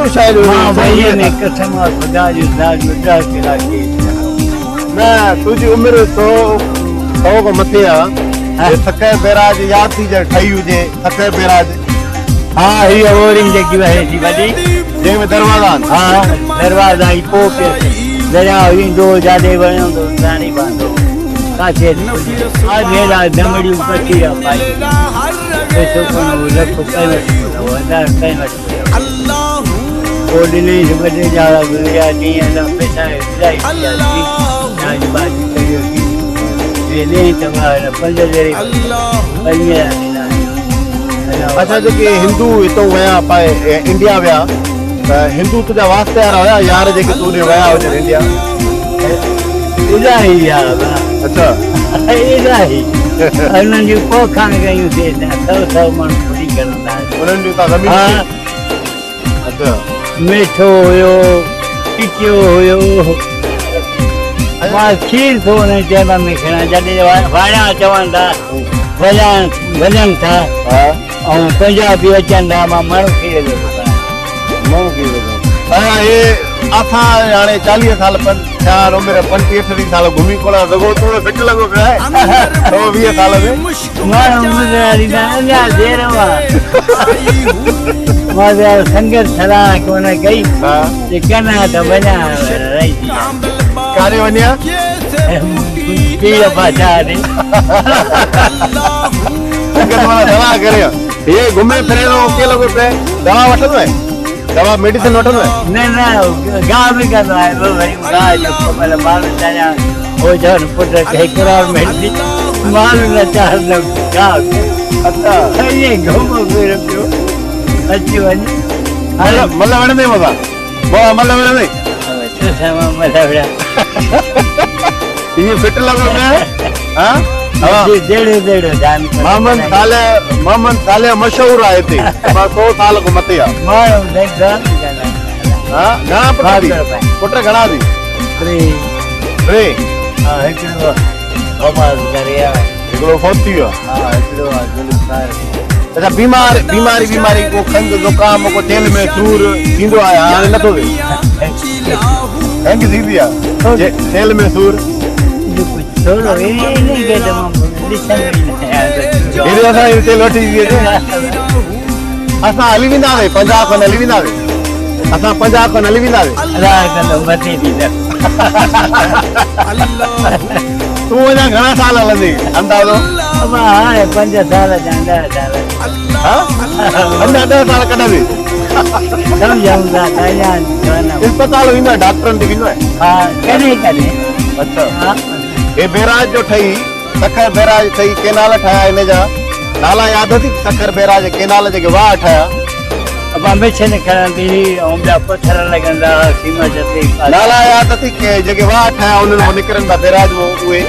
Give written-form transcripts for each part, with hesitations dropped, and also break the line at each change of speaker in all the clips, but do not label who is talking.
तो शायद
भैया ने कसम खुदा जो दाद मुद्दा के लाके
मैं तुझी उम्र तो को मथे आ सके बैराज याद थी जे ठई हुजे सके बैराज
हां ही ओरिंग जेकी वहे थी वडी
जे में दरवाजा
हां दरवाजा ही पो के दरिया विंडो जादे वणो तो रानी बांधो काचे आज मेरा दमड़ी उपती आ भाई तो कोन लख पे वदार पे अल्लाह ओडने बदे जाला गुरिया नी ना पैसा जाई आज बात करियो ये नहीं तुम्हारा पंजरे अल्लाह
अच्छा जो कि हिंदू तो वया पाए इंडिया वया हिंदू तुझा वास्ते रहा यार जे कि तू ने वया हो इंडिया
इलाही यार
अच्छा
इलाही उन्हनि जो पोखण गयूं से सब मन पूरी करंदा
उन्हनि जो ता जमीन अच्छा
मिठो हुयो टिकियो हुयो मां खीर थो ने चेमा में खणा जॾहिं वाणा चवनि था भॼन था ऐं पंजाबी अचनि था मां माण्हू खीर जो
ये असां हाणे 40 साल थिया उमिरि 35 साल घुमी कोन सघो थोरो फिट लॻो पियो आहे 20 साल में
मां संगत सलाह कोन कई कना त वञा
काॾे वञा
पीर बादशाह ॾे
दवा करे ये घुमे फिरे थो के लॻो पियो दवा वठंदो आहे दवा मेडिसिन वठंदो आहे
न गांव में कंदो आहे वरी गांव जो मतलब माण्हू चाहे हो जन पुट खे करार में माण्हू न चाहंदो गांव
अच्छा
ये घुमो फिर पियो अची वञ
मतलब वणंदे बाबा मतलब वणंदे ये फिट लॻो पियो हां
डेढ़
मोहम्मद साले मशहूर आहे हिते 100 साल को मथे आहे घणा पुट घणा थी टे हिकिड़ो फौत थी वियो अच्छा बीमारी को खंघ ज़ुकाम को तेल में सूर थींदो आहे हाणे नथो थिए खंघ थींदी आहे तेल में सूर असां हली वेंदासीं 50 खन हली वेंदासीं असां 50 खन हली वेंदासीं तूं अञा घणा साल हलंदी अंदाज़ो
हाणे 5 साल
अञा 10 साल कढंदी अस्पताल वेंदो आहे डॉक्टरनि ते वेंदो आहे
कॾहिं
अच्छा ये बैराज जो ठही सखर बैराज ठही केनाल ठाया इन जा नाला याद थी सखर बैराज केनाल जेके वाह ठाया
अब हमेशा ने खणंदी ऐं ॿिया पत्थर लॻंदा सीमा जते
नाला याद थी के जेके वाह ठाया उन्हनि मां निकिरंदा बैराज में उहे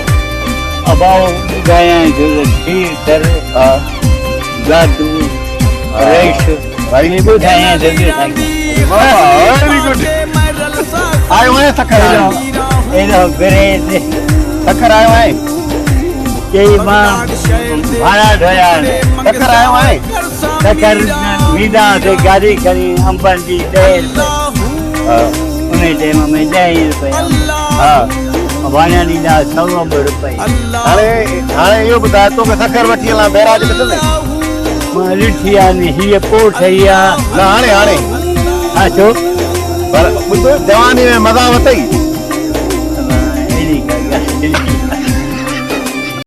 अबाओ गाया जो खीर कर जादू रेश भाई ने ॿुधाया जल्दी
वेरी गुड आयो है सखर
एनो गरे
सखर आयो है
कई मां भाड़ा ढोया
सखर आयो है
सखर मीदा से गाड़ी खड़ी अंबन जी 10 उन टाइम में 10 रुपया
हां
वाणा नीदा 100 रुपया
हाणे यो बता तो के सखर वठी हला बैराज ॾिसंदे
मां लिठिया ने हीअ पोइ ठही आहे
न हाणे
हा छो
पर ॿुधो जवानी में मज़ा वतई
अहिड़ी का ॻाल्हि